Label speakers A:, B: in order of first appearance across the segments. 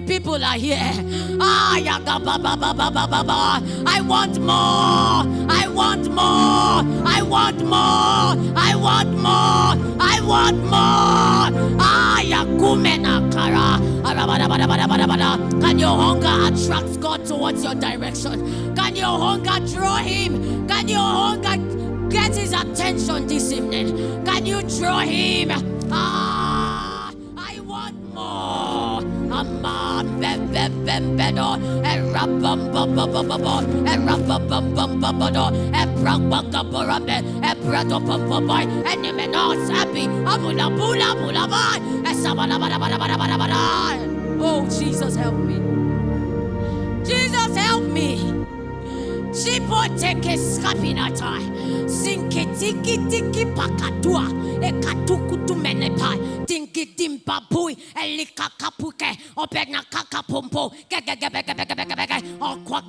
A: people are here. I want more. I want more. I want more. I want more. I want more. Can your hunger attract God towards your direction? Can your hunger draw him? Can your hunger get his attention this evening? Can you draw him? I want more. Oh, Jesus, help me. Jesus, help me. Chipo teke skapinata, sinke tiki tiki pakatua, ekatukutu menepai, tinki dimbabui, elika kapuke, opena kakapompo, gegegegegegegege, or quack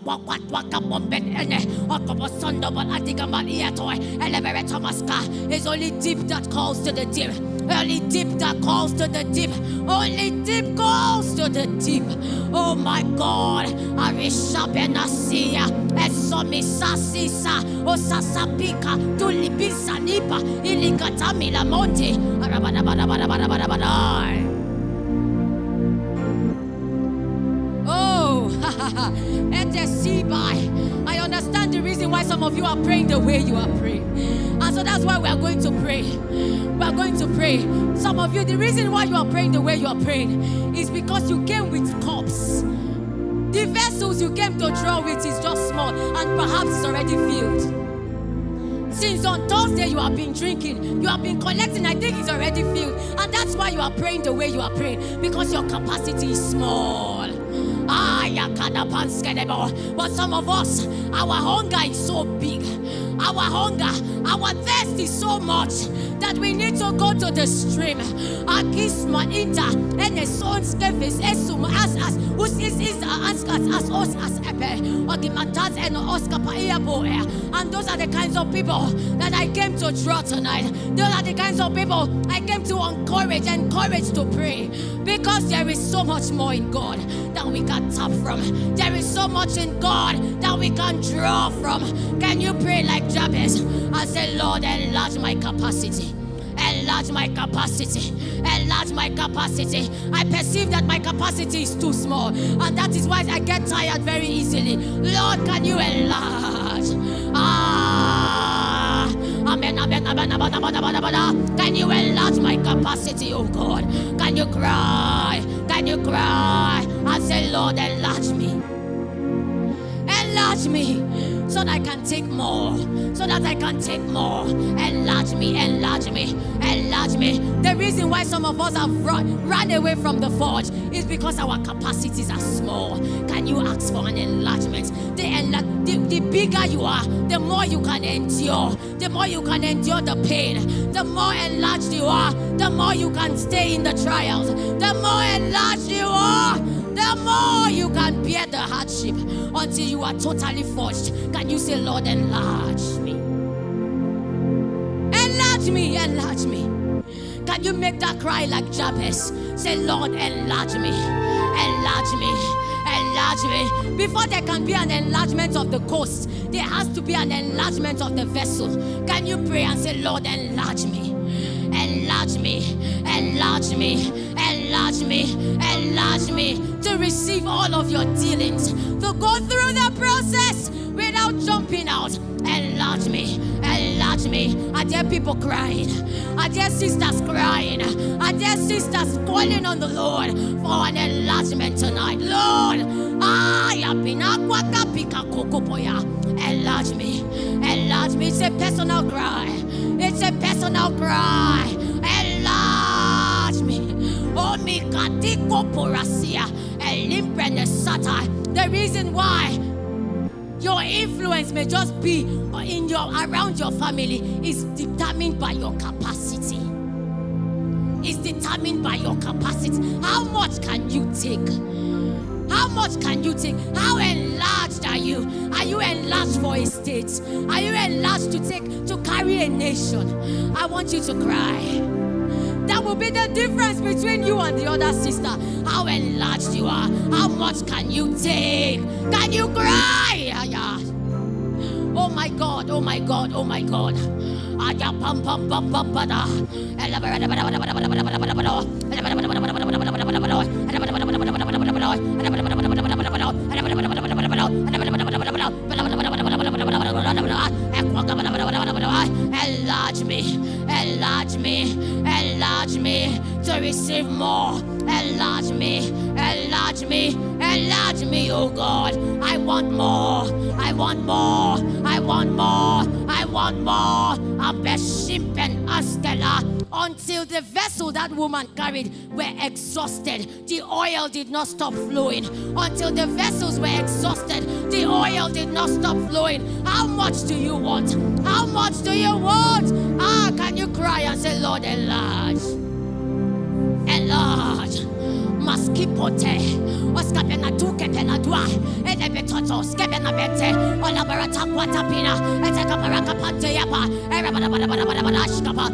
A: ene, or kobosondo but atigaman iatoy, elevere Thomaska is only deep that calls to the deep. Only deep that calls to the deep. Only deep calls to the deep. Oh my God. Arisha benasia. Esomisa sisa. Osasapika. Tulibisa nipa. Ilikatami la monte. Oh. I understand the reason why some of you are praying the way you are praying. And so that's why we are going to pray. We are going to pray. Some of you, the reason why you are praying the way you are praying is because you came with cups. The vessels you came to draw with is just small and perhaps it's already filled. Since on Thursday you have been drinking, you have been collecting, I think it's already filled. And that's why you are praying the way you are praying, because your capacity is small. But some of us, our hunger is so big. Our hunger, our thirst is so much that we need to go to the stream. Akisma inta ene son skefis esum as us as epe ogimatas and Oscar Paeabo. And those are the kinds of people that I came to draw tonight. Those are the kinds of people I came to encourage to pray, because there is so much more in God that we can tap from. There is so much in God that we can draw from. Can you pray like Jabez and say, Lord, enlarge my capacity. Enlarge my capacity. Enlarge my capacity. I perceive that my capacity is too small, and that is why I get tired very easily. Lord, can you enlarge? Amen. Can you enlarge my capacity, oh God? Can you cry? Can you cry and say, Lord, enlarge me. Enlarge me so that I can take more. So that I can take more. Enlarge me, enlarge me, enlarge me. The reason why some of us have run away from the forge is because our capacities are small. Can you ask for an enlargement? The bigger you are, the more you can endure. The more you can endure the pain. The more enlarged you are, the more you can stay in the trials. The more enlarged you are, the more you can bear the hardship until you are totally forged. Can you say, Lord, enlarge me? Enlarge me, enlarge me. Can you make that cry like Jabez? Say, Lord, enlarge me, enlarge me, enlarge me. Before there can be an enlargement of the coast, there has to be an enlargement of the vessel. Can you pray and say, Lord, enlarge me? Enlarge me, enlarge me, enlarge me, enlarge me, to receive all of your dealings, to go through the process without jumping out. Enlarge me, enlarge me. I hear people crying. I hear sisters crying. I hear sisters calling on the Lord for an enlargement tonight. Lord, enlarge me, enlarge me. It's a personal cry. It's a personal cry. Enlarge me. The reason why your influence may just be around your family is determined by your capacity. It's determined by your capacity. How much can you take? How much can you take? How enlarged are you? Are you enlarged for a state? Are you enlarged to carry a nation? I want you to cry. That will be the difference between you and the other sister. How enlarged you are. How much can you take? Can you cry? Oh my God, oh my God, oh my God. Enlarge me, enlarge me, enlarge me to receive more. Enlarge me, enlarge me, enlarge me, oh God. I want more, I want more, I want more, I want more. Abeshimpen Astela. Until the vessel that woman carried were exhausted, the oil did not stop flowing. Until the vessels were exhausted, the oil did not stop flowing. How much do you want? How much do you want? Can you cry and say, Lord, enlarge? Enlarge. Maskipote, Oscapena Tukepena Dua, and Ebetoto, Skepena Bete, Olabarata Quatapina, and Takaparaka Panteapa, Erabadabadabadabadabadashkapa,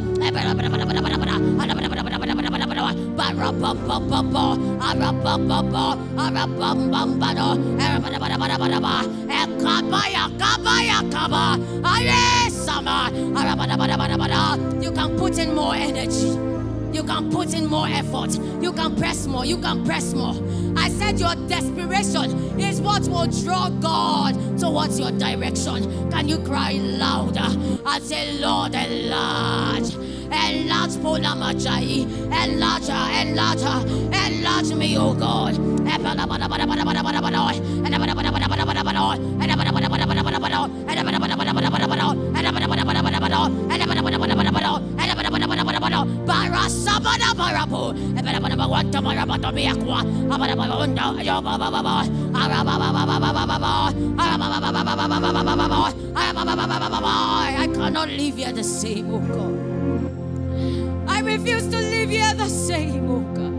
A: Barababababo, Arabababo, Arabambambado, Erabadabadabadabadaba, Ekabaya, Kabaya, Kaba, Ayesama, Arabadabadabadabada. You can put in more energy. You can put in more effort. You can press more. You can press more. I said your desperation is what will draw God towards your direction. Can you cry louder and say, Lord, enlarge. Enlarge Polam Ajayi. Enlarge her, enlarge her. Enlarge me, oh God. I cannot live here the same, oh God. I refuse to live here the same, oh God.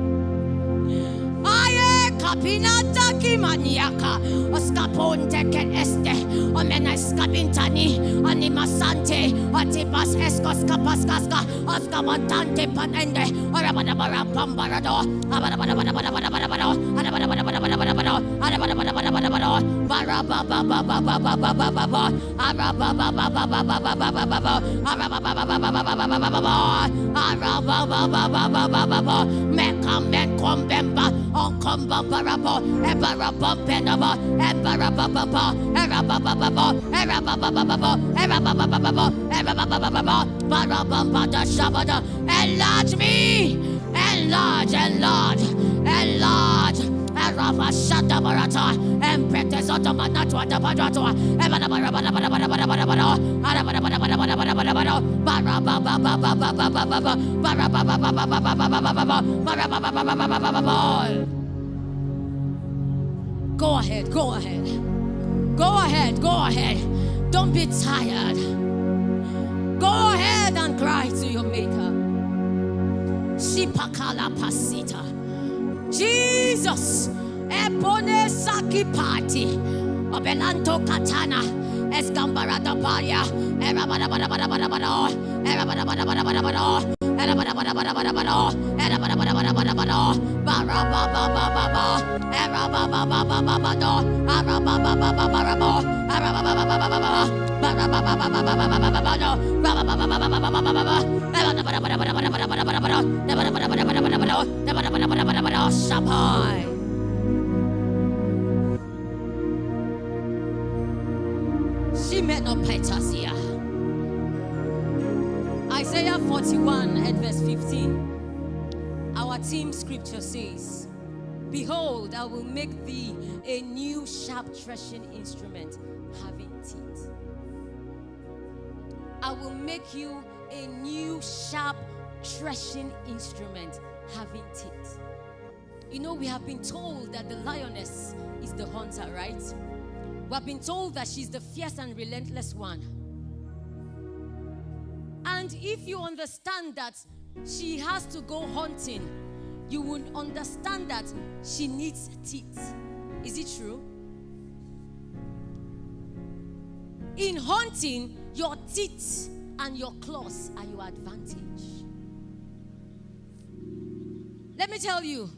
A: Kapinata kimaniaka, Oscaponte can este, Omena Scapintani, Animasante, Otibas Escos Capaskaska, Oscamantante Panende, Arabadabara Pambarado, Abadabadabadabadabadabado, Adabadabadabadabadabado, Adabadabadabadabadabado, Barabababababababababa, Arabababababababababa, Arababababababababa, Mekamekombemba, Okombabarabo, Ebarabampenaba, Ebarabababa, Erabababa, Erabababa, Erabababa, Erabababa, Barabambada Shabada. Enlarge me, enlarge, enlarge, enlarge. Erava Shada Barata, Empretes Otomanatwa, Tabadratoa, Evanabarabarabarabarabarabarabara, Arabarabarabarabarabarabarabara, Barababababababababa, Barababababababababa, Barabababababababa. Go ahead, go ahead. Go ahead, go ahead. Don't be tired. Go ahead and cry to your maker. Shipakala pasita. Jesus. Epone saki party. Obenanto katana. Escambarata paria. Erabadabadabadabadabada. Erabadabadabadabadabada. Erabadabadabadabadabada. Erabadabadabadabada. Barabababababa. Erabababababada. Arababababababa. Arababababababa. Isaiah 41 and verse 15. Our team scripture says, behold, I will make thee a new sharp threshing instrument having teeth. I will make you a new sharp threshing instrument having teeth. You know, we have been told that the lioness is the hunter, right? We have been told that she's the fierce and relentless one. And if you understand that she has to go hunting, you will understand that she needs teeth. Is it true? In hunting, your teeth and your claws are your advantage. Let me tell you,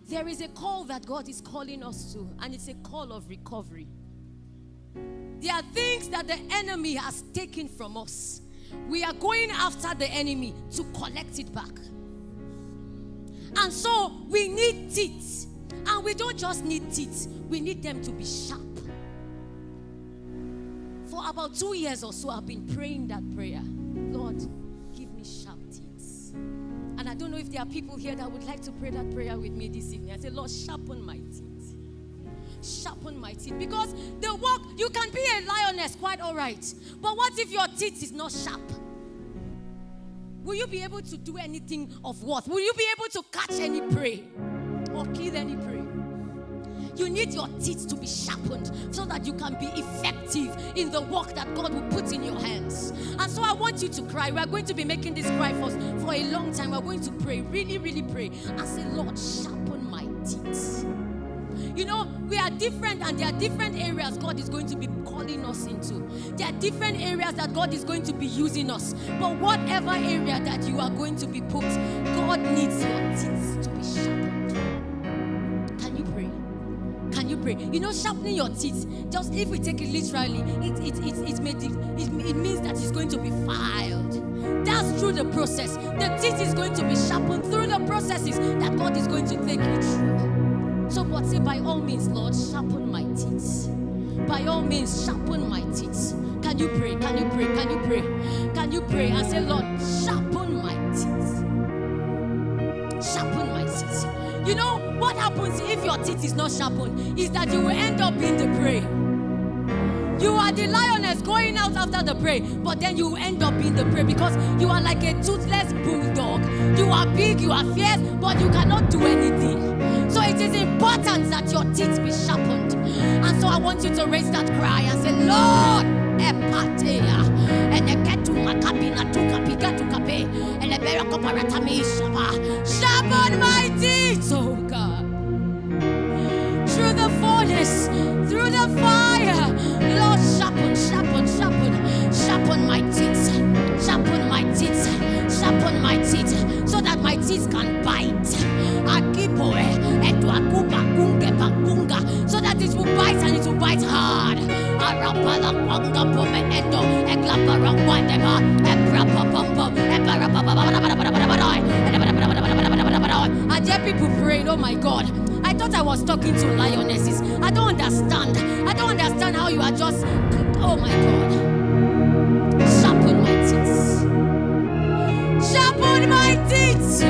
A: there is a call that God is calling us to, and it's a call of recovery. There are things that the enemy has taken from us. We are going after the enemy to collect it back. And so we need teeth. And we don't just need teeth, we need them to be sharp. For about 2 years or so, I've been praying that prayer. Lord, give me sharp teeth. And I don't know if there are people here that would like to pray that prayer with me this evening. I say, Lord, sharpen my teeth. Sharpen my teeth. Because the work, you can be a lioness, quite all right. But what if your teeth is not sharp? Will you be able to do anything of worth? Will you be able to catch any prey or kill any prey? You need your teeth to be sharpened so that you can be effective in the work that God will put in your hands. And so I want you to cry. We are going to be making this cry for a long time. We're going to pray, really, really pray, and say, Lord, sharpen my teeth. You know, we are different, and there are different areas God is going to be calling us into. There are different areas that God is going to be using us. But whatever area that you are going to be put, God needs your teeth to be sharpened. You pray. You know, sharpening your teeth, just if we take it literally, it means that it's going to be filed. That's through the process. The teeth is going to be sharpened through the processes that God is going to take you through. So God say, by all means, Lord, sharpen my teeth. By all means, sharpen my teeth. Can you pray? Can you pray? Can you pray? Can you pray and say, Lord, sharpen my teeth. Sharpen my teeth. You know, what happens if your teeth is not sharpened is that you will end up in the prey. You are the lioness going out after the prey, but then you will end up in the prey because you are like a toothless bulldog. You are big, you are fierce, but you cannot do anything. So it is important that your teeth be sharpened. And so I want you to raise that cry and say, Lord, epatea, sharpen my teeth, oh God. Through the furnace, through the fire, Lord, sharpen my teeth, sharpen my teeth, sharpen my teeth, so that my teeth can bite. So that it will bite and it will bite hard. I hear people praying, oh my God, I thought I was talking to lionesses. I don't understand how you are just, oh my God. Sharpen my teeth. Sharpen my teeth.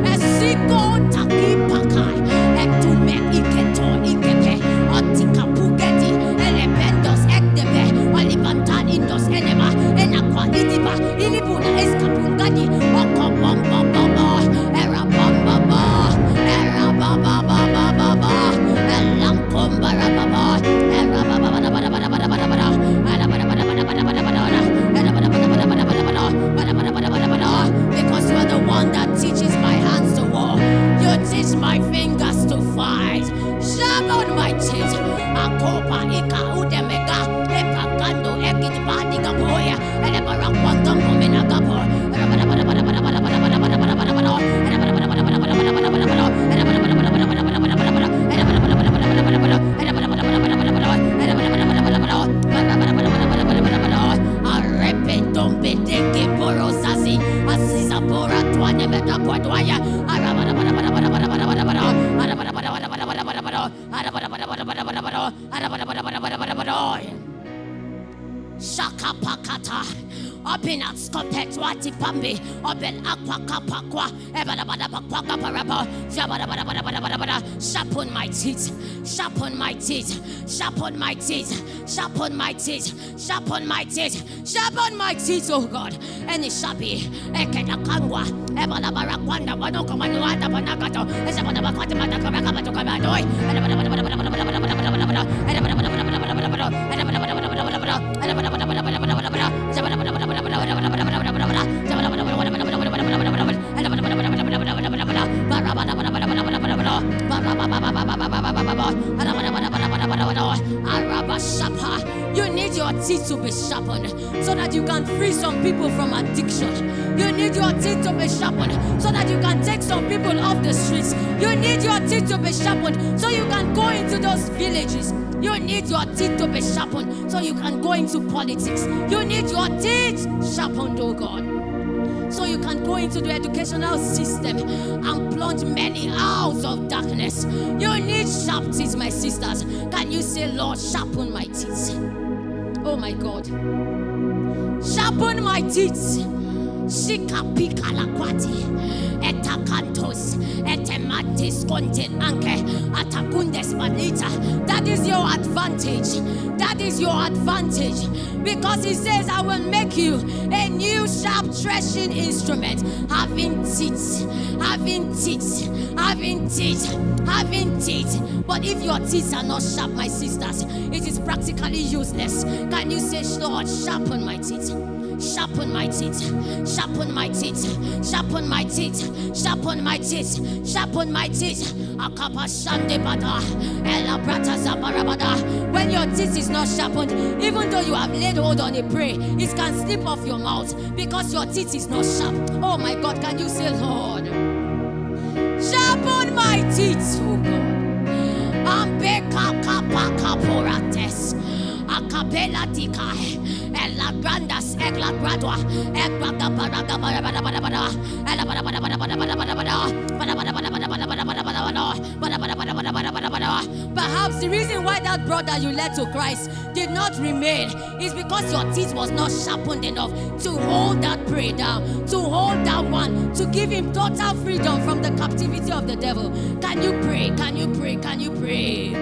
A: Esiko taki pakai. Etume iketo ikepe. Otika pugeti. Elependos ekdebe. Olibantan indos enema. Enakwa idiba. Ilibuna eskapungadi. Okobombobombo. Era bombombo. Era babababababa. Elankombara baba. Era bababababababababababa. Because you are the one that teaches my hands to war. You teach my fingers to fight. Sharpen my teeth. Akopa ika udemega. Epakando ekitbadi gaboya. Elebarakwanto momena gabo. Shaka pakata. Open at scopet wati pambi. Open aqua kapakwa. Sharpen my teeth. Sharpen my teeth. Sharpen my teeth. Sharpen my teeth. Sharpen my teeth. Sharpen my teeth, oh God. Any shabi. Ekeda kangwa. Ebala barakwanda. Wanoko manuata banakato. Esabana bakwata matakaraka batokamadoi. You need your your teeth to be sharpened so that you can free some people from addiction. You need your teeth to be sharpened so that you can take some people off the streets. You need your teeth to be sharpened so you can go into those villages. You need your teeth to be sharpened so you can go into politics. You need your teeth sharpened, oh God, so you can go into the educational system and plunge many out of darkness. You need sharp teeth, my sisters. Can you say, Lord, sharpen my teeth? Oh my God. Sharpen my teeth. Shika pika la kwati. Eta cantos. Etematis content anke. Atakundes manita. That is your advantage. That is your advantage. Because he says, I will make you a new sharp threshing instrument. Having teeth. Having teeth. Having teeth. Having teeth. But if your teeth are not sharp, my sisters, it is practically useless. Can you say, Lord, sharpen my teeth? Sharpen my teeth, sharpen my teeth, sharpen my teeth, sharpen my teeth, sharpen my teeth. When your teeth is not sharpened, even though you have laid hold on a prey, it can slip off your mouth because your teeth is not sharp. Oh my God, can you say, Lord, sharpen my teeth, oh God. Acapella dicae, ella grandas, egla gradua, egrada paraga barabada, perhaps the reason why that brother you led to Christ did not remain is because your teeth was not sharpened enough to hold that prey down, to hold that one, to give him total freedom from the captivity of the devil. Can you pray? Can you pray? Can you pray?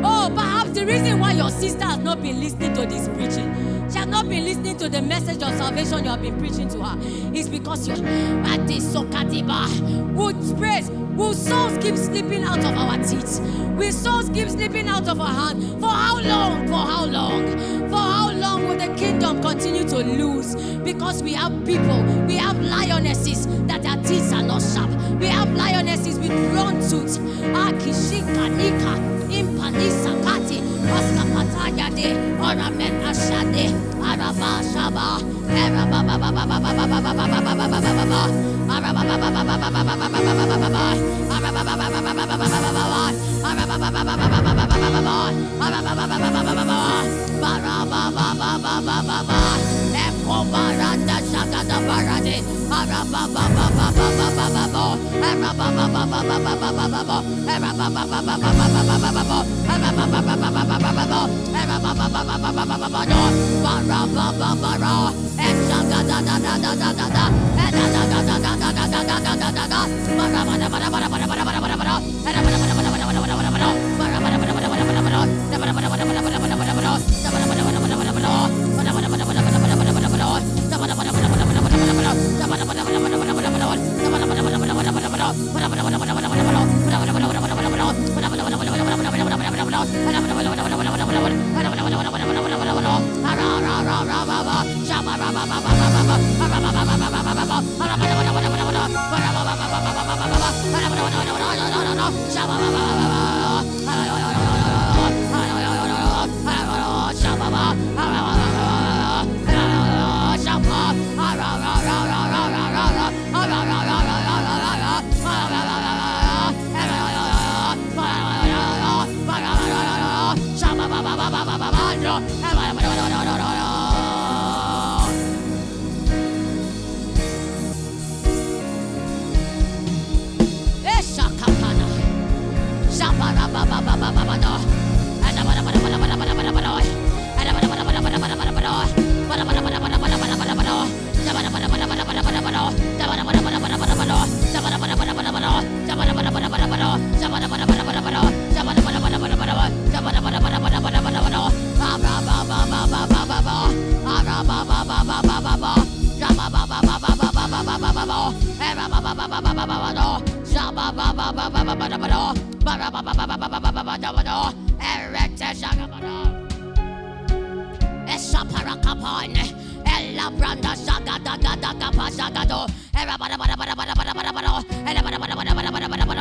A: Oh, perhaps the reason why your sister has not been listening to this preaching, she has not been listening to the message of salvation you have been preaching to her, is because you're at this Sokadiba. Would praise, will souls keep slipping out of our teeth? Will souls keep slipping out of our hand? For how long? For how long? For how long will the kingdom continue to lose? Because we have people, we have lionesses that their teeth are not sharp. We have lionesses with wrong tooth. Akishika Nika. Impanisa Kati, Oscar Pataya de, Oramen Ashade, Araba Shaba, Araba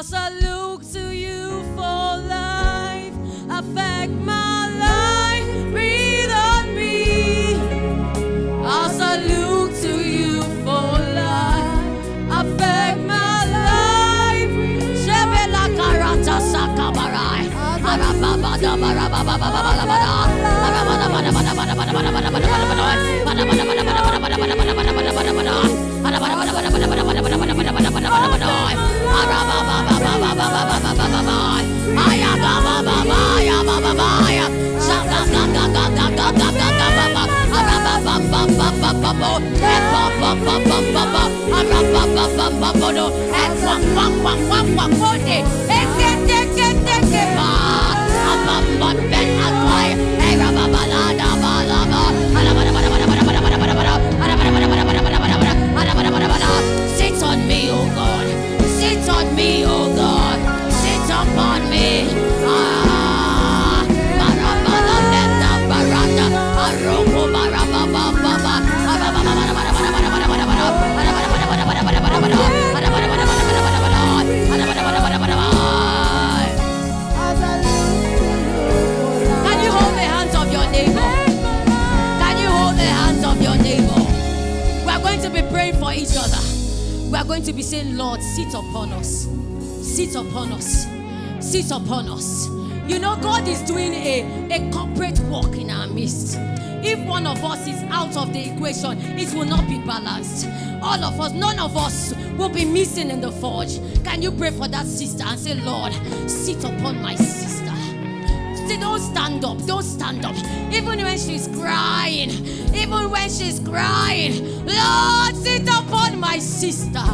B: As I look to you for life, affect my life, breathe on me. As I look to you for life, affect my life. Shebela karata sakabarai. Arababada barababababababada. Sit on me, oh God. Sit on me, oh God. Sit upon me. Can you hold the hands of your neighbor? Can you hold the hands of your neighbor? We are going to be praying for each other. We are going to be saying, Lord, sit upon us. Sit upon us. Sit upon us. You know, God is doing a corporate work in our midst. If one of us is out of the equation, it will not be balanced. All of us, none of us will be missing in the forge. Can you pray for that sister and say, Lord, sit upon my sister. Say, don't stand up, don't stand up. Even when she's crying, Lord, sit upon my sister.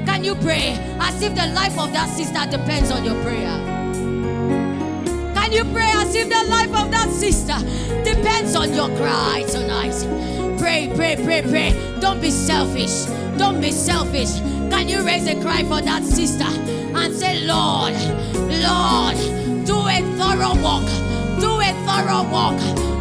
B: Can you pray as if the life of that sister depends on your prayer? Can you pray as if the life of that sister depends on your cry tonight? Pray, pray, pray, pray. Don't be selfish. Don't be selfish. Can you raise a cry for that sister and say, Lord, Lord, do a thorough walk. Do a thorough walk.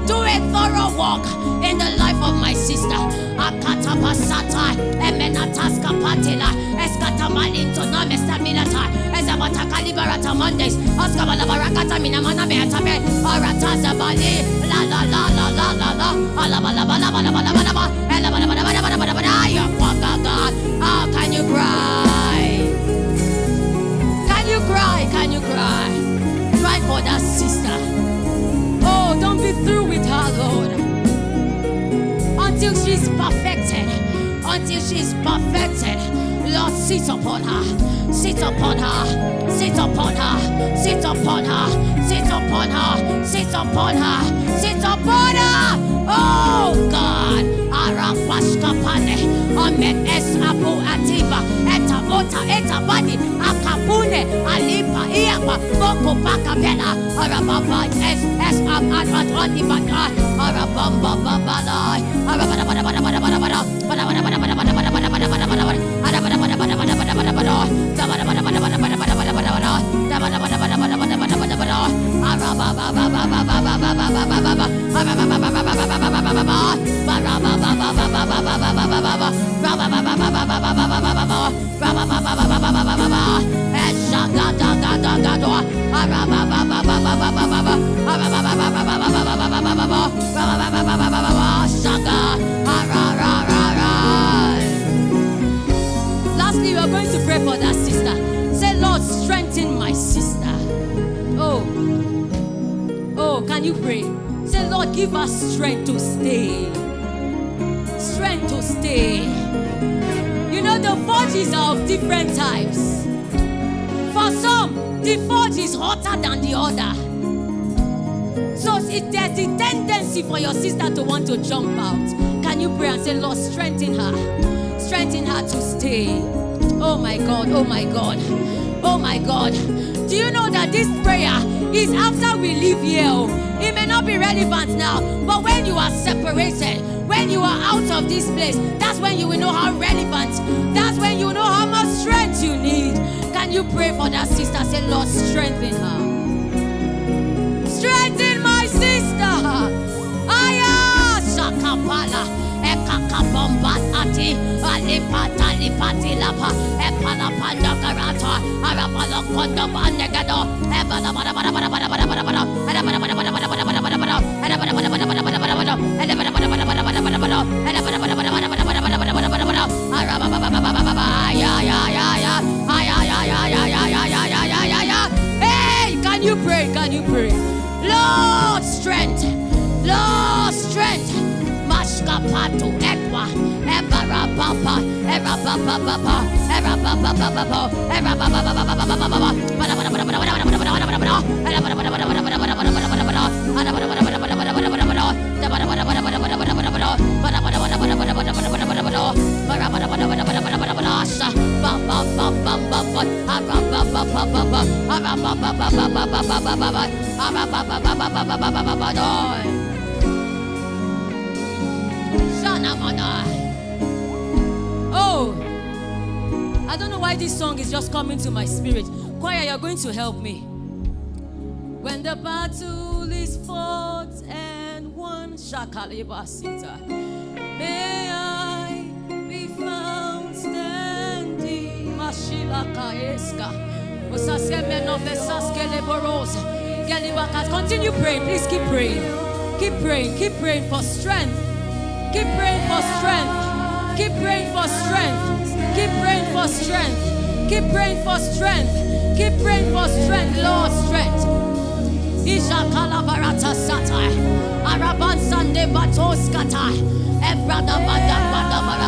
B: Do a thorough walk in the life of my sister. Akata pasata, emenataska patela, eskatamalinto namesta minata, ezabata kalibarata Mondays, Oskabala barakata minamana meatame, arataza bali, la la la la la la la, alabalabalabalabalabalaba, elabalabalabalabalabalabala, God. Ah, can you cry? Can you cry? Can you cry? Cry for that sister. Oh, don't be through with her, Lord. Until she's perfected. Until she's perfected. Lord, sit upon her. Sit upon her. Sit upon her. Sit upon her. Sit upon her. Sit upon her. Sit upon her. Oh, God. Arapashkapane. Amet es abu atiba. Eta ota eta badi. Akapune. Alipa iapa. Boko pakapela. Arababa es amat atibata. Arabamba babala. Arabada. Lastly, we are going to pray for that sister. Say, Lord, strengthen my sister. Oh, can you pray? Say, Lord, give us strength to stay. Strength to stay. You know, the forges are of different types. For some, the forge is hotter than the other. So if there's a tendency for your sister to want to jump out, can you pray and say, Lord, strengthen her. Strengthen her to stay. Oh my God, oh my God, oh my God. Do you know that this prayer is after we leave here? It may not be relevant now, but when you are separated, when you are out of this place, that's when you will know how relevant, that's when you know how much strength you need. Can you pray for that sister? Say, Lord, strengthen her. Strengthen my sister. Aya, Shakapala, Ekakabamba. Arabat ati, alipata lipati lapa, epala panda garata, arapalo kondo bandegado, ebala bada bada bada bada bada bada bada, bada bada bada bada bada bada bada bada bada, bada bada bada bada bada bada bada bada, bada bada bada bada bada bada bada, bada bada bada bada bada bada bada bada, araba baba baba baba, ya ya ya ya, ya ya ya ya ya ya ya ya ya ya ya. Hey, can you pray? Can you pray? Lord, strength, Lord, strength. Mashkapatu ekwa, ebara papa, era papa papa, era papa papa, era papa papa papa papa, bada bada bada bada bada bada bada bada bada, era bada bada bada bada bada bada bada bada bada, era bada bada bada bada bada bada bada bada, bada bada bada bada bada bada bada bada, bada bada bada bada bada bada bada bada bada, bara bara bara bara bara bara bara bara, sa bam bam bam bam bam bam, ara bam bam bam bam bam, ara bam bam bam bam bam bam bam bam, ara bam bam bam bam bam bam bam bam. Oh, I don't know why this song is just coming to my spirit. Choir, you're going to help me. When the battle is fought and won, Shakaleba Sita, may I be found standing. Mashila Kaeska, continue praying, please keep praying. Keep praying for strength. Keep praying for strength. Keep praying for strength. Keep praying for strength. Keep praying for strength. Keep praying for strength. Lord, strength. Isha kalabarata satai. Araban sande batos katai. Ebrada bada bada bada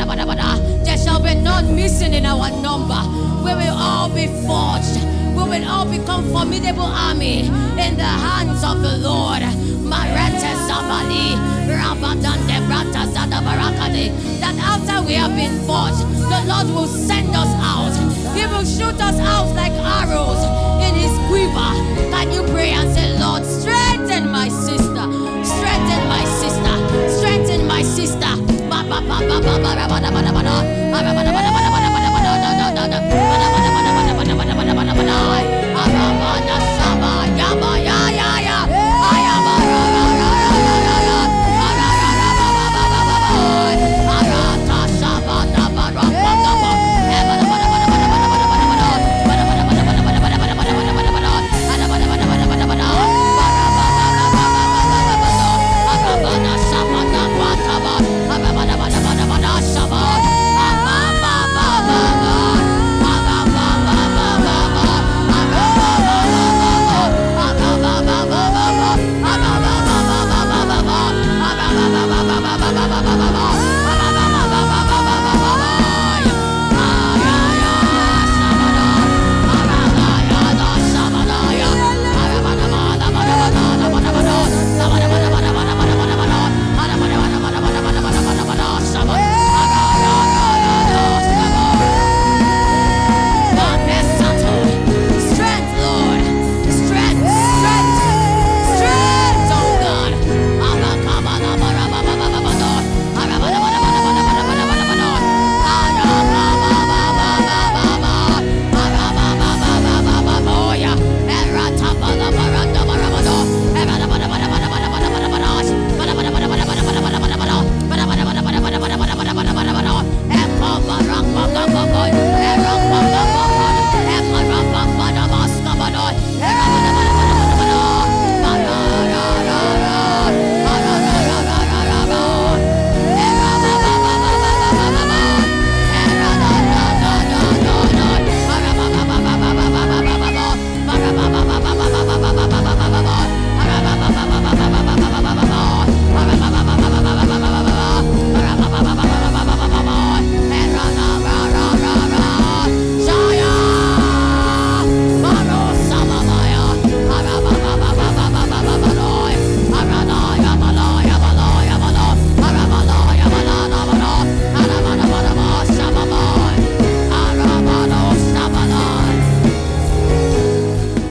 B: bada bada. There shall be none missing in our number. We will all be forged. We will all become formidable army in the hands of the Lord. Marete Sabali, Rabadan de Brata Zadabarakade. That after we have been forged, the Lord will send us out. He will shoot us out like arrows in his quiver. Can you pray and say, Lord, strengthen my sister, strengthen my sister, strengthen my sister.